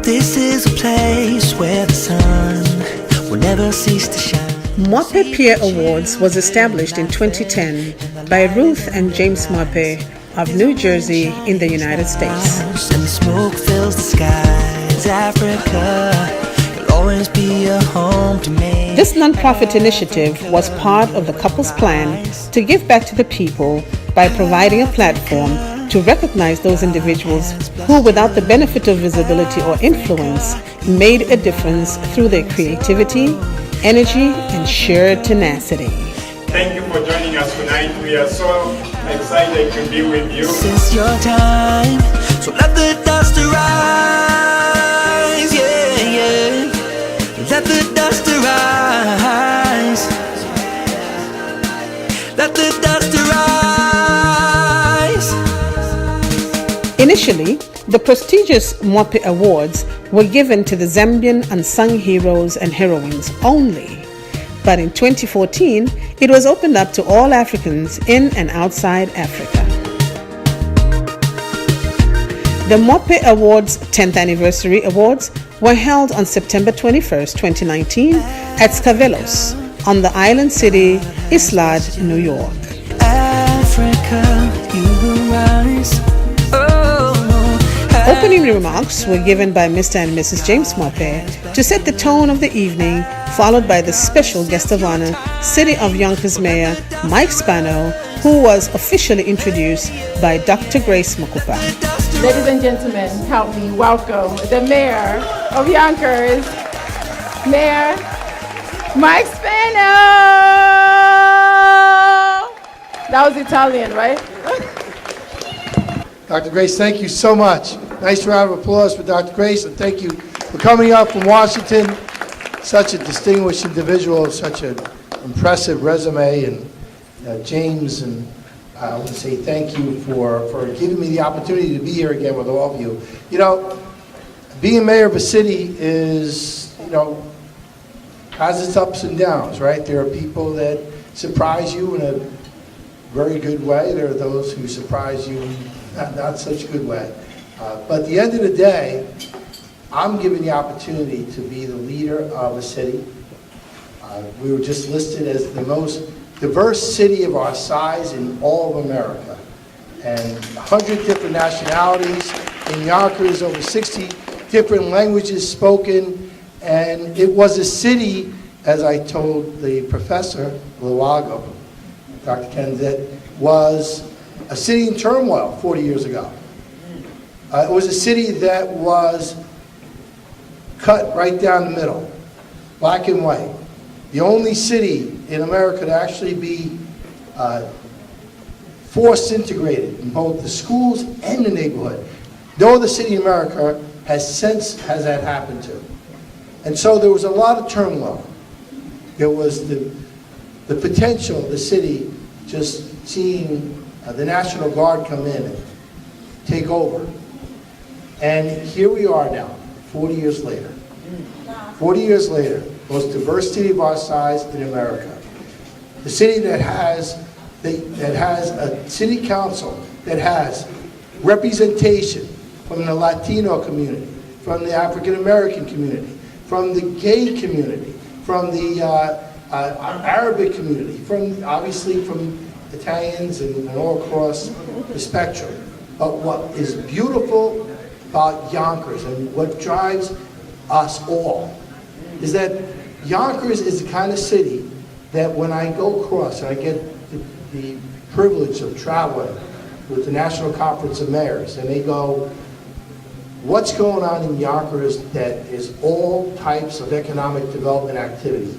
This is a place where the sun will never cease to shine. Mwape Peer Awards was established in 2010 by Ruth and James Mwape of New Jersey in the United States. And the smoke fills the skies. Africa will always be a home to me. This nonprofit initiative was part of the couple's plan to give back to the people by providing a platform to recognize those individuals who, without the benefit of visibility or influence, made a difference through their creativity, energy, and sheer tenacity. Thank you for joining us tonight. We are so excited to be with you. This is your time, so let the dust arise, yeah, yeah. Let the dust arise. Let the dust arise. Initially, the prestigious Mwape Awards were given to the Zambian unsung heroes and heroines only. But in 2014, it was opened up to all Africans in and outside Africa. The Mwape Awards 10th Anniversary Awards were held on September 21st, 2019 at Scavelos on the island city Islad, New York. Africa, you will rise. Opening remarks were given by Mr. and Mrs. James Mwape to set the tone of the evening, followed by the special guest of honor, City of Yonkers Mayor Mike Spano, who was officially introduced by Dr. Grace Mukupa. Ladies and gentlemen, help me welcome the Mayor of Yonkers, Mayor Mike Spano. That was Italian, right? Dr. Grace, thank you so much. Nice round of applause for Dr. Grace, and thank you for coming up from Washington. Such a distinguished individual, such an impressive resume, and James, and I want to say thank you for giving me the opportunity to be here again with all of you. You know, being mayor of a city is, has its ups and downs, right? There are people that surprise you in a very good way. There are those who surprise you in not such a good way. But at the end of the day, I'm given the opportunity to be the leader of a city. We were just listed as the most diverse city of our size in all of America. And 100 different nationalities. In Yonkers, over 60 different languages spoken. And it was a city, as I told the professor a little while ago, Dr. Ken, that was a city in turmoil 40 years ago. It was a city that was cut right down the middle, black and white. The only city in America to actually be forced integrated in both the schools and the neighborhood. No other city in America has that happened to. And so there was a lot of turmoil. There was the potential of the city just seeing the National Guard come in and take over. And here we are now, 40 years later. 40 years later, most diverse city of our size in America. The city that has a city council that has representation from the Latino community, from the African American community, from the gay community, from the Arabic community, obviously from Italians and all across the spectrum. But what is beautiful about Yonkers and what drives us all is that Yonkers is the kind of city that when I go across and I get the privilege of traveling with the National Conference of Mayors, and they go, what's going on in Yonkers that is all types of economic development activity,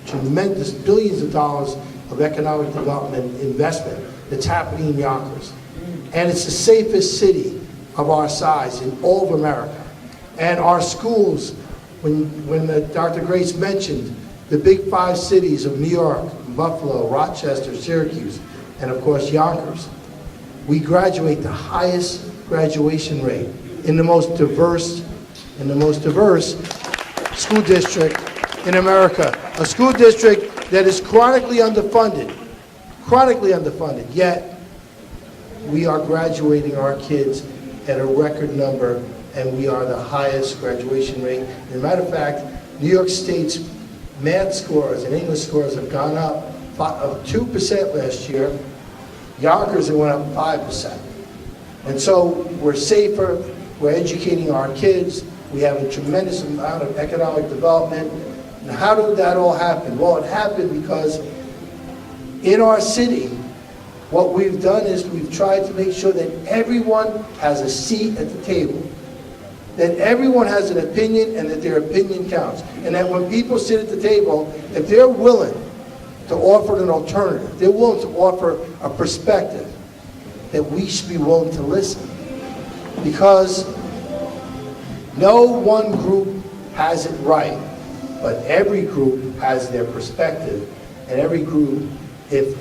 tremendous billions of dollars of economic development investment that's happening in Yonkers. And it's the safest city of our size in all of America. And our schools, when Dr. Grace mentioned the big 5 cities of New York, Buffalo, Rochester, Syracuse, and of course Yonkers, we graduate the highest graduation rate in the most diverse school district in America. A school district that is chronically underfunded, yet we are graduating our kids at a record number and we are the highest graduation rate. As a matter of fact, New York State's math scores and English scores have gone up of 2% last year. Yonkers, it went up 5%. And so we're safer, we're educating our kids, we have a tremendous amount of economic development. And how did that all happen? Well, it happened because in our city, what we've done is we've tried to make sure that everyone has a seat at the table, that everyone has an opinion and that their opinion counts. And that when people sit at the table, if they're willing to offer an alternative, they're willing to offer a perspective, that we should be willing to listen. Because no one group has it right, but every group has their perspective, and every group, if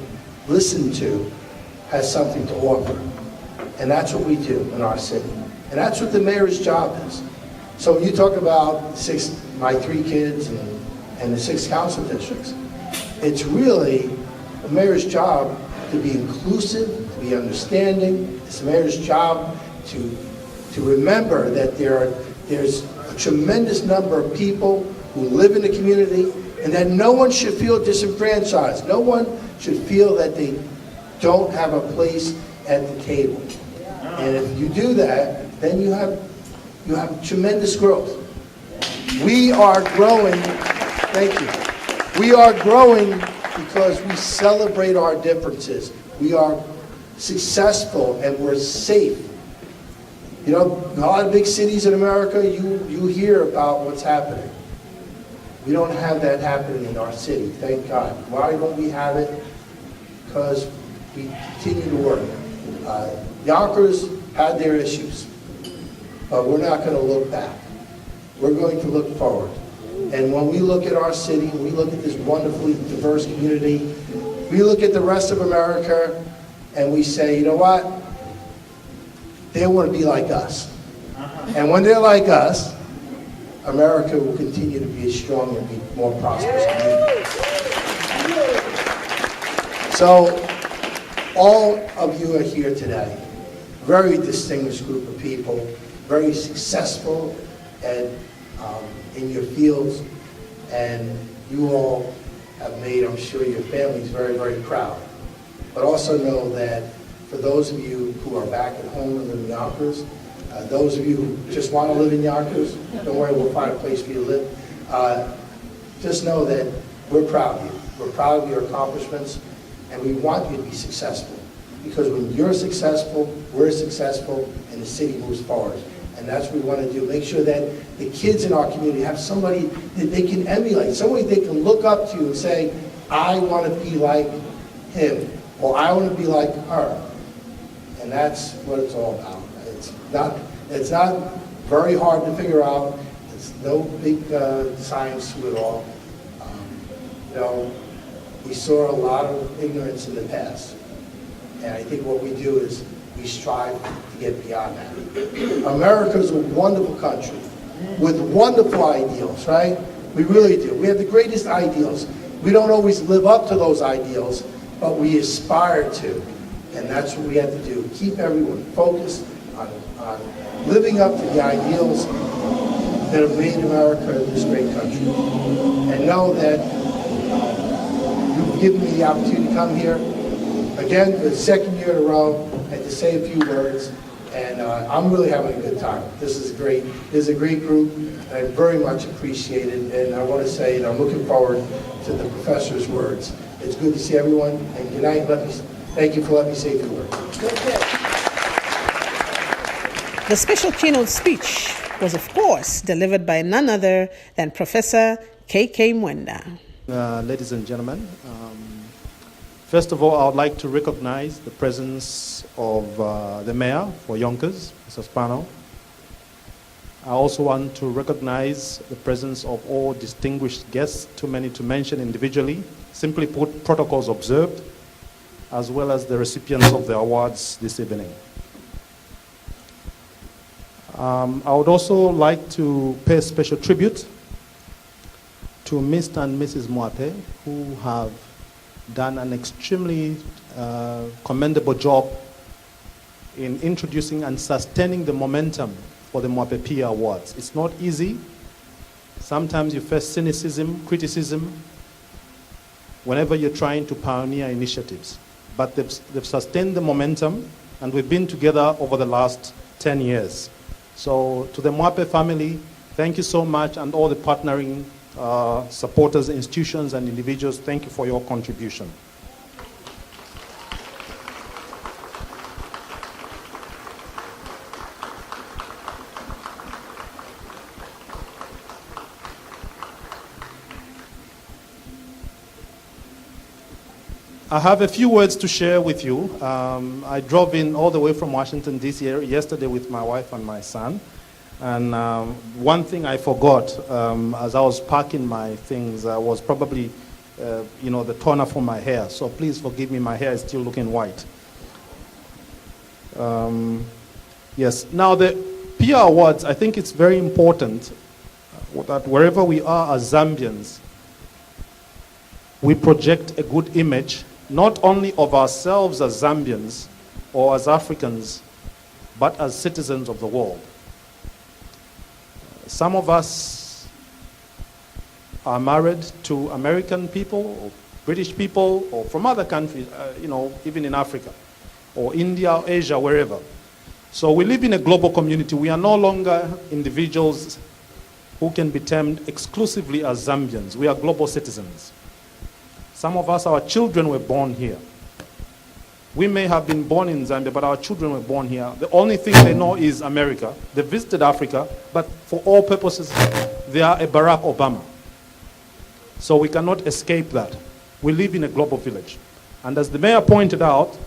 listened to, has something to offer. And that's what we do in our city. And that's what the mayor's job is. So when you talk about my 3 kids and the 6 council districts, it's really the mayor's job to be inclusive, to be understanding. It's the mayor's job to remember that there's a tremendous number of people who live in the community, and that no one should feel disenfranchised. No one should feel that they don't have a place at the table. And if you do that, then you have tremendous growth. We are growing, thank you. We are growing because we celebrate our differences. We are successful and we're safe. You know, a lot of big cities in America, you hear about what's happening. We don't have that happening in our city, thank God. Why don't we have it? Because we continue to work. Yonkers had their issues, but we're not going to look back. We're going to look forward. And when we look at our city, we look at this wonderfully diverse community, we look at the rest of America, and we say, you know what? They want to be like us. And when they're like us, America will continue to be strong and be more prosperous. So, all of you are here today. Very distinguished group of people, very successful and in your fields, and you all have made, I'm sure, your families very, very proud. But also know that for those of you who are back at home and live in Yonkers, those of you who just want to live in Yonkers, don't worry, we'll find a place for you to live. Just know that we're proud of you. We're proud of your accomplishments, and we want you to be successful. Because when you're successful, we're successful, and the city moves forward. And that's what we want to do. Make sure that the kids in our community have somebody that they can emulate, somebody they can look up to and say, I want to be like him, or I want to be like her. And that's what it's all about. It's not very hard to figure out. It's no big science to it all. You know, we saw a lot of ignorance in the past. And I think what we do is we strive to get beyond that. America's a wonderful country with wonderful ideals, right? We really do. We have the greatest ideals. We don't always live up to those ideals, but we aspire to. And that's what we have to do. Keep everyone focused on living up to the ideals that have made America this great country. And know that you've given me the opportunity to come here again for the 2nd year in a row and to say a few words. And I'm really having a good time. This is great. This is a great group. And I very much appreciate it. And I want to say that I'm looking forward to the professor's words. It's good to see everyone. And good night. Thank you for letting me say a few words. The special keynote speech was, of course, delivered by none other than Professor K.K. Mwenda. Ladies and gentlemen, first of all, I would like to recognize the presence of the mayor for Yonkers, Mr. Spano. I also want to recognize the presence of all distinguished guests, too many to mention individually. Simply put, protocols observed, as well as the recipients of the awards this evening. I would also like to pay special tribute to Mr. and Mrs. Mwape, who have done an extremely commendable job in introducing and sustaining the momentum for the Mwape Peer Awards. It's not easy. Sometimes you face cynicism, criticism, whenever you're trying to pioneer initiatives. But they've sustained the momentum, and we've been together over the last 10 years. So to the Mwape family, thank you so much, and all the partnering supporters, institutions, and individuals, thank you for your contribution. I have a few words to share with you. I drove in all the way from Washington, D.C. yesterday with my wife and my son. And one thing I forgot as I was packing my things was probably, the toner for my hair. So please forgive me, my hair is still looking white. Yes, now the Peer Awards, I think it's very important that wherever we are as Zambians, we project a good image, not only of ourselves as Zambians or as Africans, but as citizens of the world. Some of us are married to American people, or British people, or from other countries, even in Africa, or India, or Asia, wherever. So we live in a global community. We are no longer individuals who can be termed exclusively as Zambians. We are global citizens. Some of us, our children were born here. We may have been born in Zambia, but our children were born here. The only thing they know is America. They visited Africa, but for all purposes, they are a Barack Obama. So we cannot escape that. We live in a global village. And as the mayor pointed out,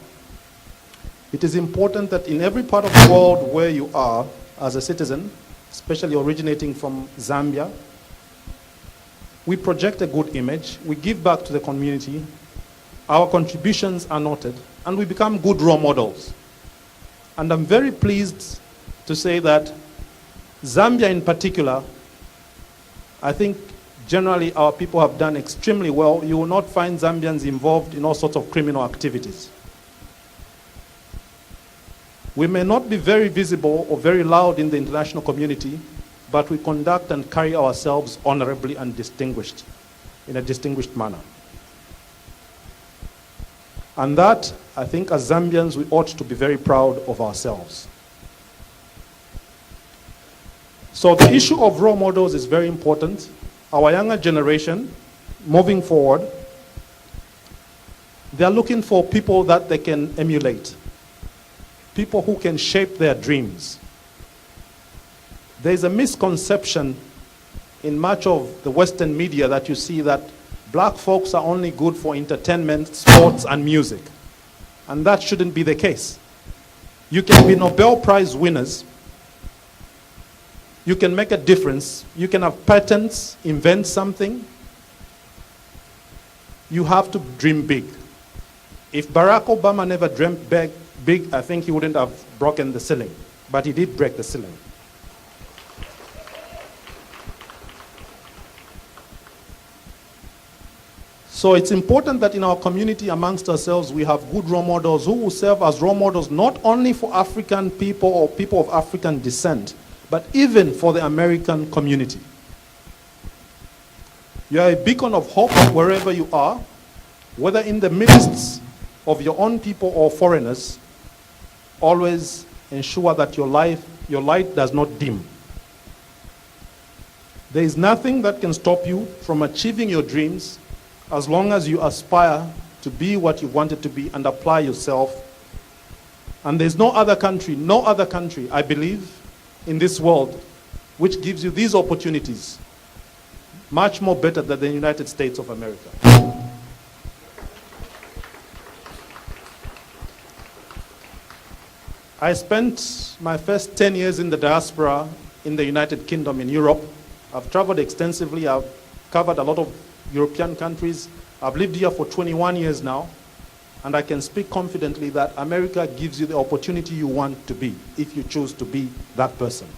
it is important that in every part of the world where you are as a citizen, especially originating from Zambia, we project a good image, we give back to the community, our contributions are noted, and we become good role models. And I'm very pleased to say that Zambia in particular, I think generally our people have done extremely well. You will not find Zambians involved in all sorts of criminal activities. We may not be very visible or very loud in the international community, but we conduct and carry ourselves honorably and distinguished, in a distinguished manner. And that, I think, as Zambians, we ought to be very proud of ourselves. So the issue of role models is very important. Our younger generation, moving forward, they are looking for people that they can emulate, people who can shape their dreams. There's a misconception in much of the Western media that you see that black folks are only good for entertainment, sports, and music. And that shouldn't be the case. You can be Nobel Prize winners. You can make a difference. You can have patents, invent something. You have to dream big. If Barack Obama never dreamt big, I think he wouldn't have broken the ceiling. But he did break the ceiling. So it's important that in our community amongst ourselves we have good role models who will serve as role models not only for African people or people of African descent, but even for the American community. You are a beacon of hope wherever you are, whether in the midst of your own people or foreigners. Always ensure that your light does not dim. There is nothing that can stop you from achieving your dreams as long as you aspire to be what you wanted to be and apply yourself. And there's no other country, I believe, in this world which gives you these opportunities much more better than the United States of America. I spent my first 10 years in the diaspora in the United Kingdom in Europe. I've traveled extensively. I've covered a lot of European countries. I've lived here for 21 years now, and I can speak confidently that America gives you the opportunity you want to be, if you choose to be that person.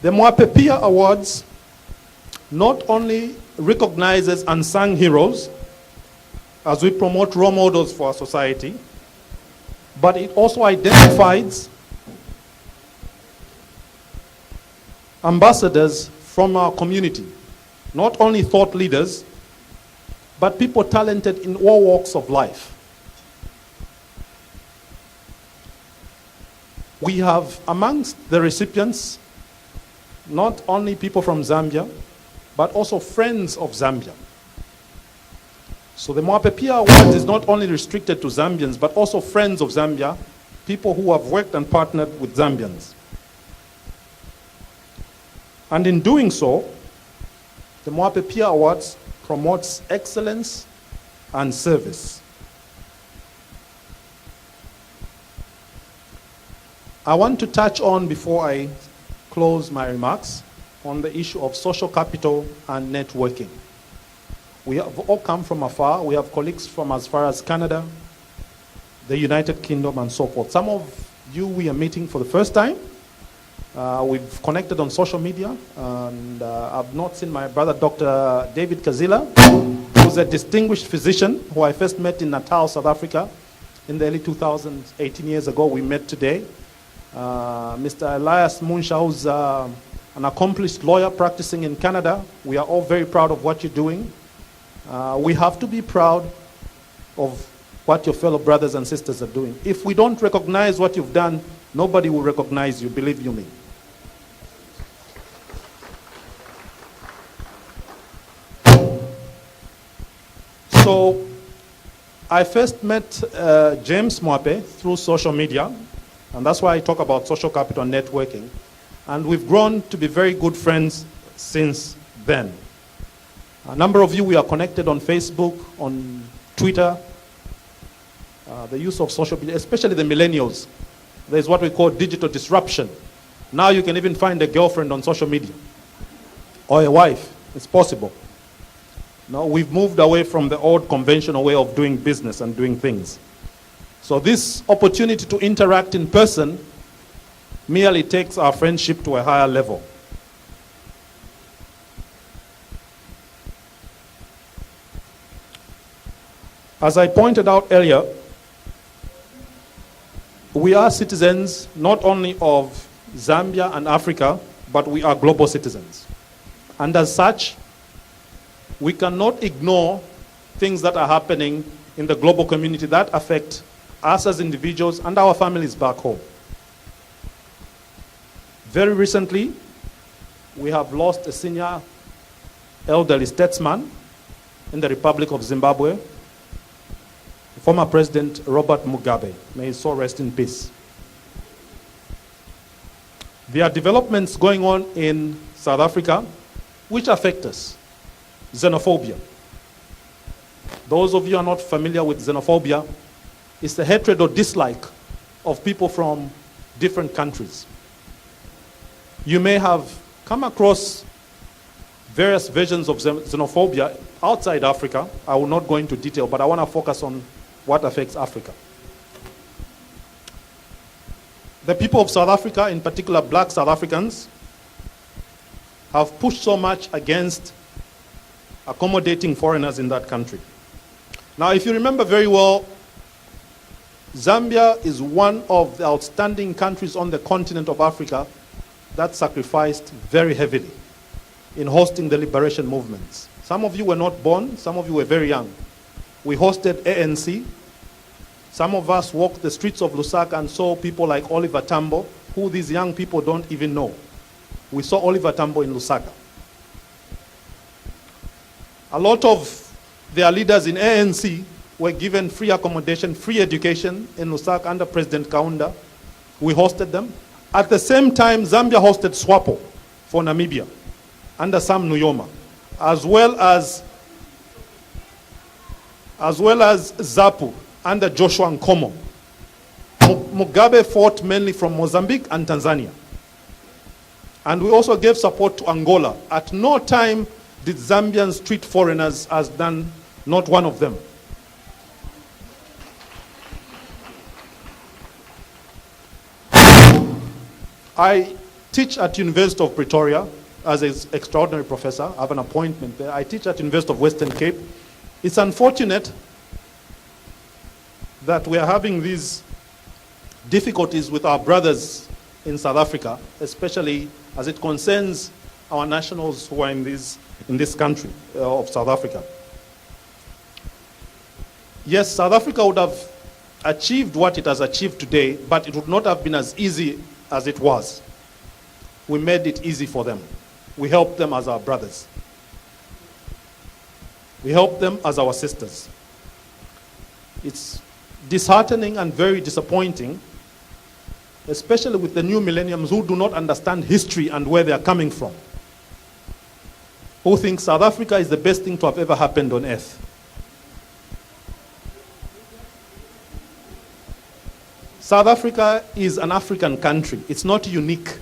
The Mwape Peer Awards not only recognizes unsung heroes, as we promote role models for our society, but it also identifies ambassadors from our community, not only thought leaders, but people talented in all walks of life. We have amongst the recipients not only people from Zambia, but also friends of Zambia. So the Mwape Award is not only restricted to Zambians, but also friends of Zambia, people who have worked and partnered with Zambians. And in doing so, the Mwape Awards promotes excellence and service. I want to touch on, before I close my remarks, on the issue of social capital and networking. We have all come from afar. We have colleagues from as far as Canada, the United Kingdom, and so forth. Some of you we are meeting for the first time. We've connected on social media, and I've not seen my brother, Dr. David Kazila, who's a distinguished physician who I first met in Natal, South Africa, in the early 2000s, 18 years ago. We met today. Mr. Elias Munsha, who's an accomplished lawyer practicing in Canada. We are all very proud of what you're doing. We have to be proud of what your fellow brothers and sisters are doing. If we don't recognize what you've done, nobody will recognize you, believe you me. So, I first met James Mwape through social media, and that's why I talk about social capital and networking. And we've grown to be very good friends since then. A number of you, we are connected on Facebook, on Twitter, the use of social media, especially the millennials. There's what we call digital disruption. Now you can even find a girlfriend on social media, or a wife. It's possible. Now we've moved away from the old conventional way of doing business and doing things. So this opportunity to interact in person merely takes our friendship to a higher level. As I pointed out earlier, we are citizens not only of Zambia and Africa, but we are global citizens. And as such, we cannot ignore things that are happening in the global community that affect us as individuals and our families back home. Very recently, we have lost a senior elderly statesman in the Republic of Zimbabwe, former President Robert Mugabe. May his soul rest in peace. There are developments going on in South Africa which affect us. Xenophobia. Those of you who are not familiar with xenophobia, it's the hatred or dislike of people from different countries. You may have come across various versions of xenophobia outside Africa. I will not go into detail, but I want to focus on what affects Africa. The people of South Africa, in particular black South Africans, have pushed so much against accommodating foreigners in that country. Now, if you remember very well, Zambia is one of the outstanding countries on the continent of Africa that sacrificed very heavily in hosting the liberation movements. Some of you were not born, some of you were very young. We hosted ANC. Some of us walked the streets of Lusaka and saw people like Oliver Tambo, who these young people don't even know. We saw Oliver Tambo in Lusaka. A lot of their leaders in ANC were given free accommodation, free education in Lusaka under President Kaunda. We hosted them. At the same time, Zambia hosted SWAPO for Namibia under Sam Nujoma, as well as ZAPU under Joshua Nkomo. Mugabe fought mainly from Mozambique and Tanzania. And we also gave support to Angola. At no time did Zambians treat foreigners as done not one of them. I teach at University of Pretoria as an extraordinary professor. I have an appointment there. I teach at University of Western Cape. It's unfortunate that we are having these difficulties with our brothers in South Africa, especially as it concerns our nationals who are in this country of South Africa. Yes, South Africa would have achieved what it has achieved today, but it would not have been as easy as it was. We made it easy for them. We helped them as our brothers. We helped them as our sisters. It's disheartening and very disappointing, especially with the new millenniums who do not understand history and where they are coming from, who think South Africa is the best thing to have ever happened on earth. South Africa is an African country. It's not unique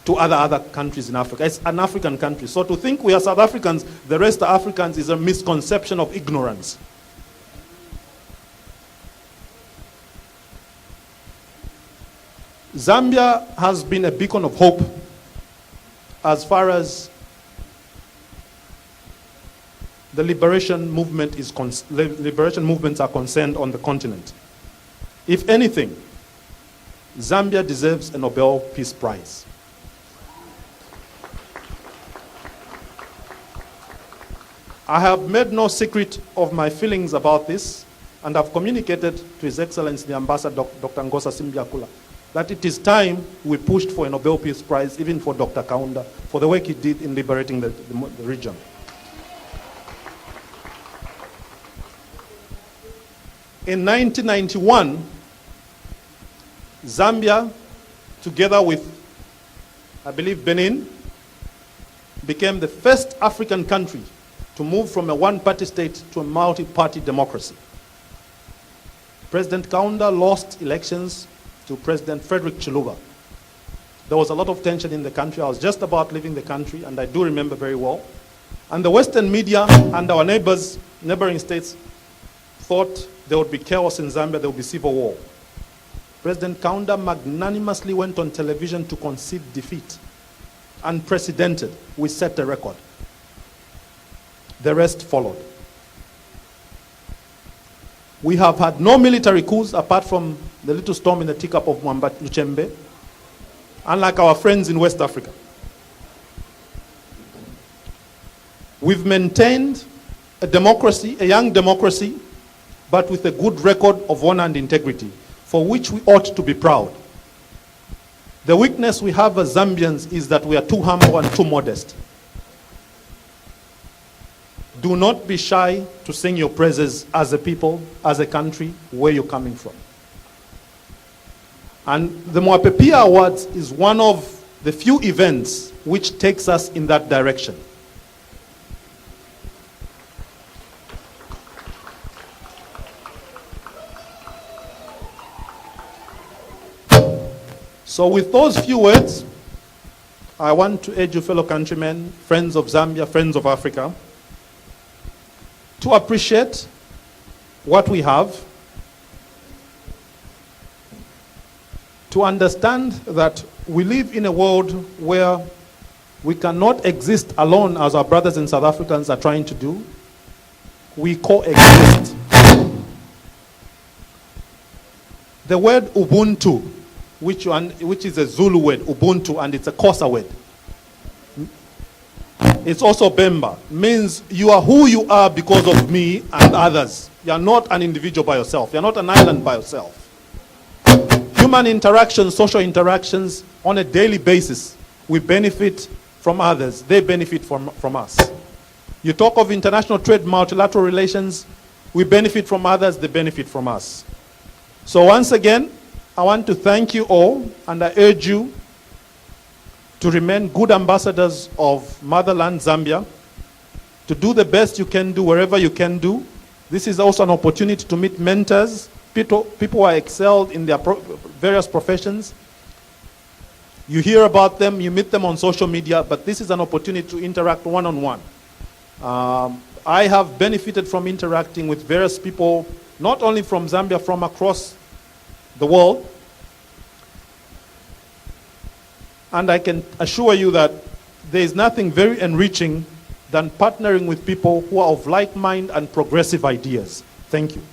to other countries in Africa. It's an African country. So to think we are South Africans, the rest are Africans, is a misconception of ignorance. Zambia has been a beacon of hope as far as the liberation movements are concerned on the continent. If anything, Zambia deserves a Nobel Peace Prize. I have made no secret of my feelings about this, and I've communicated to His Excellency the Ambassador Dr. Ngosa Simbiakula that it is time we pushed for a Nobel Peace Prize, even for Dr. Kaunda, for the work he did in liberating the region. In 1991, Zambia, together with, I believe, Benin, became the first African country to move from a one-party state to a multi-party democracy. President Kaunda lost elections to President Frederick Chiluba. There was a lot of tension in the country. I was just about leaving the country, and I do remember very well. And the Western media and our neighboring states thought there would be chaos in Zambia, there would be civil war. President Kaunda magnanimously went on television to concede defeat. Unprecedented. We set a record. The rest followed. We have had no military coups apart from the little storm in the teacup of Mwamba Luchembe, unlike our friends in West Africa. We've maintained a democracy, a young democracy, but with a good record of honor and integrity, for which we ought to be proud. The weakness we have as Zambians is that we are too humble and too modest. Do not be shy to sing your praises as a people, as a country, where you're coming from. And the Mwape Awards is one of the few events which takes us in that direction. So with those few words, I want to urge you, fellow countrymen, friends of Zambia, friends of Africa, to appreciate what we have, to understand that we live in a world where we cannot exist alone as our brothers and South Africans are trying to do. We coexist. The word Ubuntu, which is a Zulu word, Ubuntu, and it's a Xhosa word. It's also Bemba, means you are who you are because of me and others. You are not an individual by yourself. You are not an island by yourself. Human interactions, social interactions, on a daily basis, we benefit from others. They benefit from us. You talk of international trade, multilateral relations, we benefit from others, they benefit from us. So once again, I want to thank you all, and I urge you to remain good ambassadors of motherland Zambia, to do the best you can do wherever you can do. This is also an opportunity to meet mentors, people who are excelled in their various professions. You hear about them, you meet them on social media, but this is an opportunity to interact one-on-one. I have benefited from interacting with various people, not only from Zambia, from across the world. And I can assure you that there is nothing very enriching than partnering with people who are of like mind and progressive ideas. Thank you.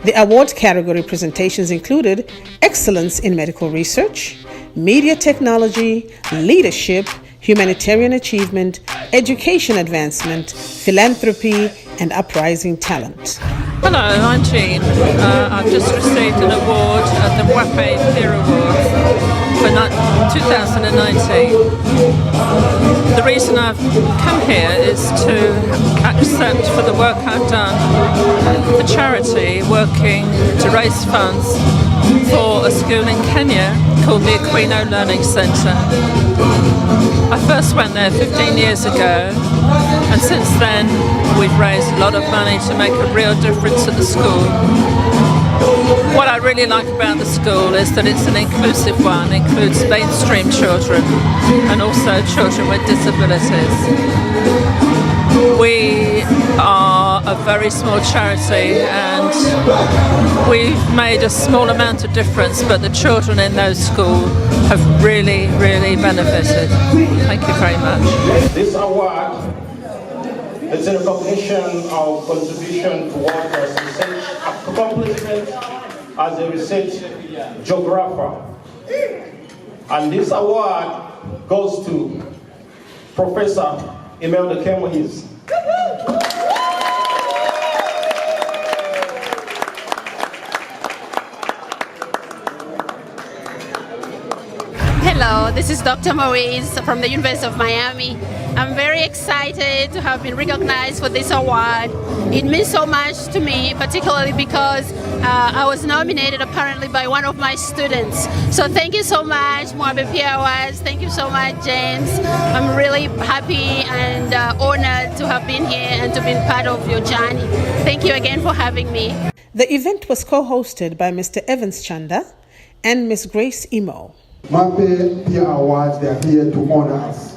The award category presentations included Excellence in Medical Research, Media Technology, Leadership, Humanitarian Achievement, Education Advancement, Philanthropy, and Uprising Talent. Hello, I'm Jean. I've just received an award at the Mwape Peer Awards for 2019. The reason I've come here is to accept for the work I've done for charity, working to raise funds for a school in Kenya called the Keynote Learning Centre. I first went there 15 years ago, and since then we've raised a lot of money to make a real difference at the school. What I really like about the school is that it's an inclusive one, it includes mainstream children and also children with disabilities. We are a very small charity and we've made a small amount of difference, but the children in those schools have really, really benefited. Thank you very much. This award is in recognition of contribution towards research accomplishment as a research geographer. And this award goes to Professor Imelda Kemohis. Hello, this is Dr. Maurice from the University of Miami. I'm very excited to have been recognized for this award. It means so much to me, particularly because I was nominated apparently by one of my students. So thank you so much, Mwape Peer Awards. Thank you so much, James. I'm really happy and honored to have been here and to be part of your journey. Thank you again for having me. The event was co-hosted by Mr. Evans Chanda and Ms. Grace Imo. Mwape Peer Awards, they are here to honor us.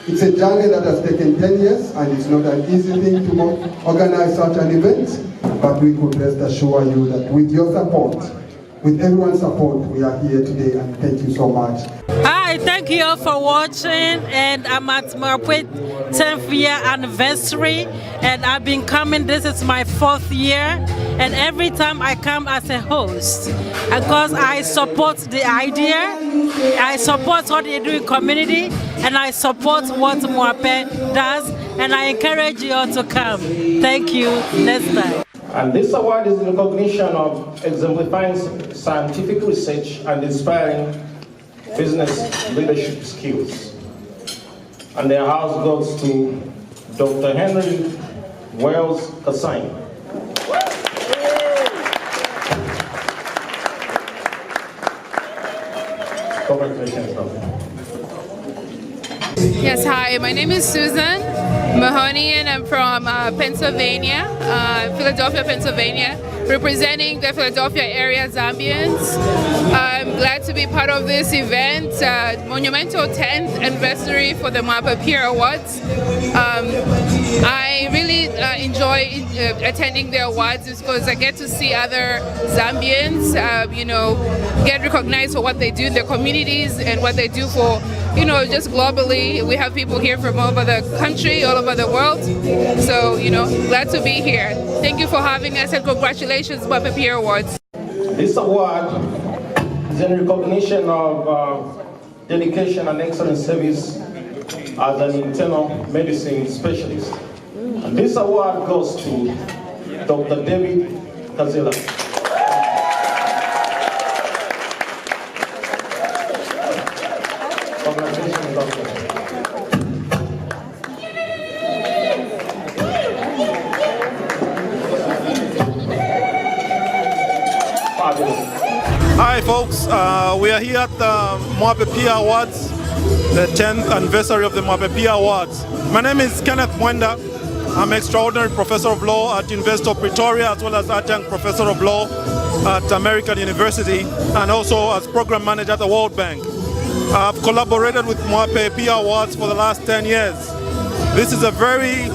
It's a journey that has taken 10 years and it's not an easy thing to organize such an event, but we could rest assure you that with your support, with everyone's support, we are here today, and thank you so much. Hi, thank you all for watching, and I'm at Mwape 10th year anniversary, and I've been coming, this is my 4th year, and every time I come as a host, because I support the idea, I support what they do in community, and I support what Mwape does, and I encourage you all to come. Thank you. Next time. And this award is in recognition of exemplifying scientific research and inspiring business leadership skills. And their house goes to Dr. Henry Wells Kasai. Congratulations, Doctor. Yes, hi, my name is Susan Mahoney and I'm from Pennsylvania, Philadelphia, Pennsylvania, representing the Philadelphia area Zambians. I'm glad to be part of this event, monumental 10th anniversary for the Mwape Peer Awards. I really enjoy attending the awards because I get to see other Zambians, get recognized for what they do in their communities and what they do for, just globally. We have people here from all over the country, all over the world. So, glad to be here. Thank you for having us and congratulations, Mwape Peer Awards. This award is in recognition of dedication and excellent service as an internal medicine specialist. And this award goes to Dr. David Kazela. Congratulations, Doctor. Hi folks, we are here at the Mwape Peer Awards, the 10th anniversary of the Mwape Peer Awards. My name is Kenneth Mwenda. I'm extraordinary professor of law at University of Pretoria, as well as adjunct professor of law at American University, and also as program manager at the World Bank. I've collaborated with Mwape Peer Awards for the last 10 years. This is a very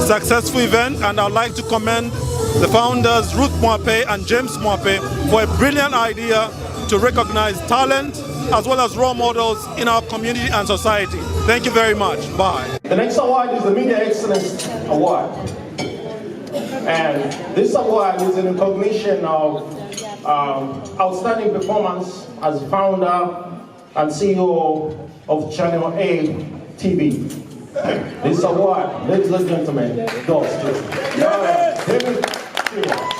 successful event, and I'd like to commend the founders Ruth Mwape and James Mwape for a brilliant idea to recognize talent as well as role models in our community and society. Thank you very much. Bye. The next award is the Media Excellence Award. And this award is in recognition of outstanding performance as founder and CEO of Channel A TV. This award, ladies and gentlemen, goes to David Stewart.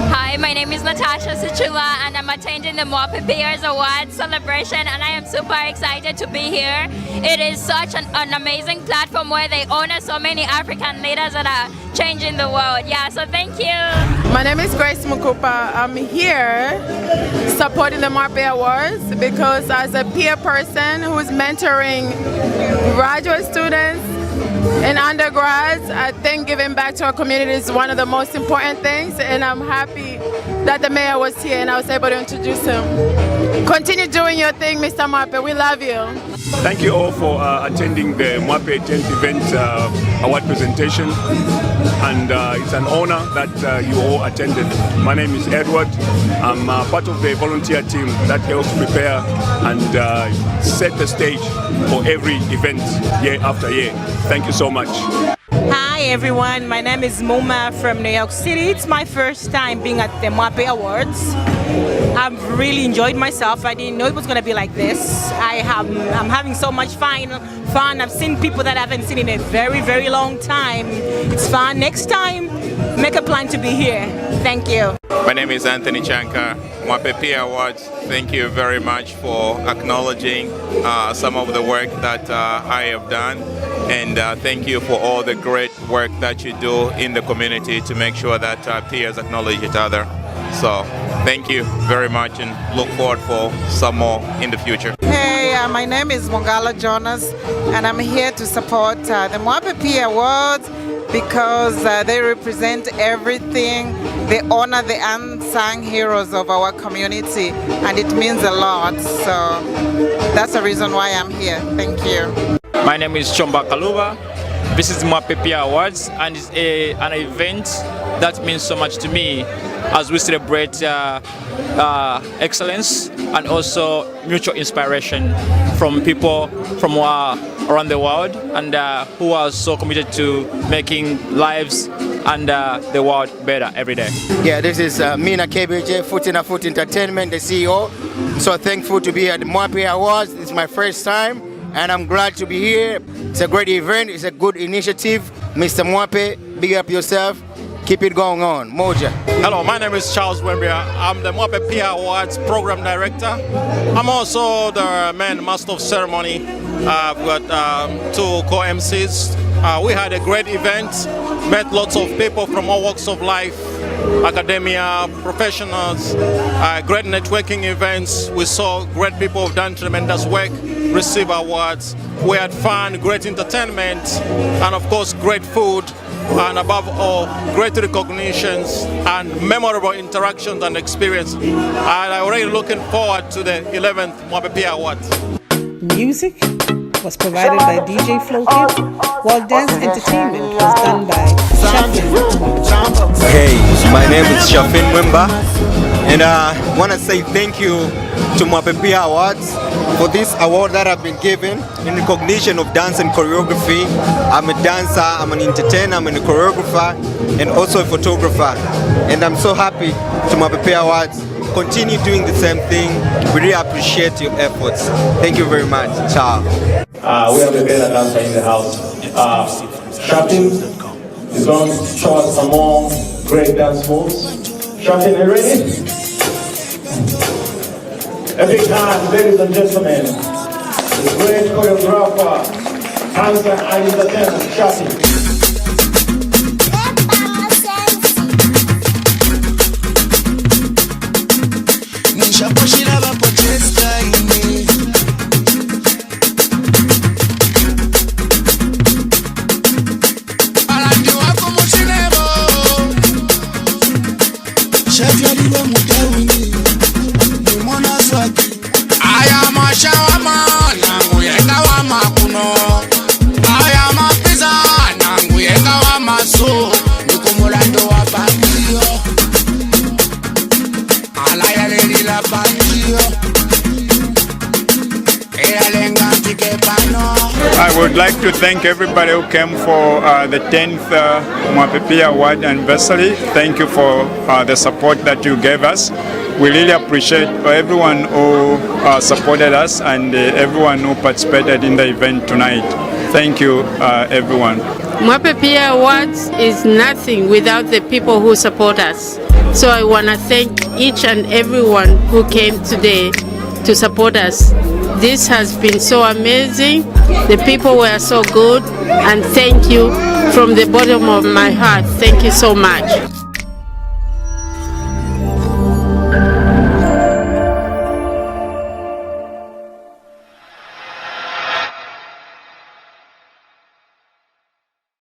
Hi, my name is Natasha Sichula and I'm attending the Mwape Peers Award celebration, and I am super excited to be here. It is such an amazing platform where they honor so many African leaders that are changing the world. Yeah, so thank you. My name is Grace Mukupa. I'm here supporting the Mwape Awards because as a peer person who's mentoring graduate students and undergrads, I think giving back to our community is one of the most important things, and I'm happy that the mayor was here and I was able to introduce him. Continue doing your thing, Mr. Mwape. We love you. Thank you all for attending the Mwape 10th event award presentation, and it's an honor that you all attended. My name is Edward. I'm part of the volunteer team that helps prepare and set the stage for every event year after year. Thank you so much. Hi everyone, my name is Muma from New York City. It's my first time being at the Mwape Awards. I've really enjoyed myself. I didn't know it was going to be like this. I'm having so much fun. I've seen people that I haven't seen in a very, very long time. It's fun. Next time, make a plan to be here. Thank you. My name is Anthony Chanka, Mwape Peer Awards. Thank you very much for acknowledging some of the work that I have done, and thank you for all the great work that you do in the community to make sure that peers acknowledge each other. So thank you very much, and look forward for some more in the future. Hey, my name is Mongala Jonas, and I'm here to support the Mwape Peer Awards because they represent everything. They honor the unsung heroes of our community, and it means a lot. So that's the reason why I'm here. Thank you. My name is Chomba Kaluba. This is Mwape Peer Awards, and it's an event that means so much to me as we celebrate excellence and also mutual inspiration from people from around the world, and who are so committed to making lives and the world better every day. Yeah, this is Mina KBJ, Foot in a Foot Entertainment, the CEO. I'm so thankful to be at the Mwape Awards. It's my first time, and I'm glad to be here. It's a great event. It's a good initiative. Mr. Mwape, big up yourself. Keep it going on. Moja. Hello, my name is Charles Wembia. I'm the Mwape Peer Awards Program Director. I'm also the main master of ceremony. I've got two co-MCs. We had a great event, met lots of people from all walks of life, academia, professionals, great networking events. We saw great people who've done tremendous work, receive awards. We had fun, great entertainment, and of course great food. And above all, great recognitions and memorable interactions and experience. And I'm already looking forward to the 11th Mwape Peer Awards. Music was provided by DJ Floated, while dance entertainment was done by Shafin. Hey, my name is Shafin Wimba, and I want to say thank you to Mwape Peer Awards for this award that I've been given in recognition of dance and choreography. I'm a dancer, I'm an entertainer, I'm a choreographer, and also a photographer. And I'm so happy to Mwape Peer Awards. Continue doing the same thing. We really appreciate your efforts. Thank you very much. Ciao. We have a better dancer in the house. Shafin is going to show us some more great dance moves. Shafin, are you ready? A big hand, ladies and gentlemen, the great choreographer, dancer and entertainer, Shafin. La would like to thank everybody who came for the 10th Mwape Award anniversary. Thank you for the support that you gave us. We really appreciate everyone who supported us and everyone who participated in the event tonight. Thank you, everyone. Mwape Awards is nothing without the people who support us. So I want to thank each and everyone who came today to support us. This has been so amazing. The people were so good, and thank you from the bottom of my heart. Thank you so much.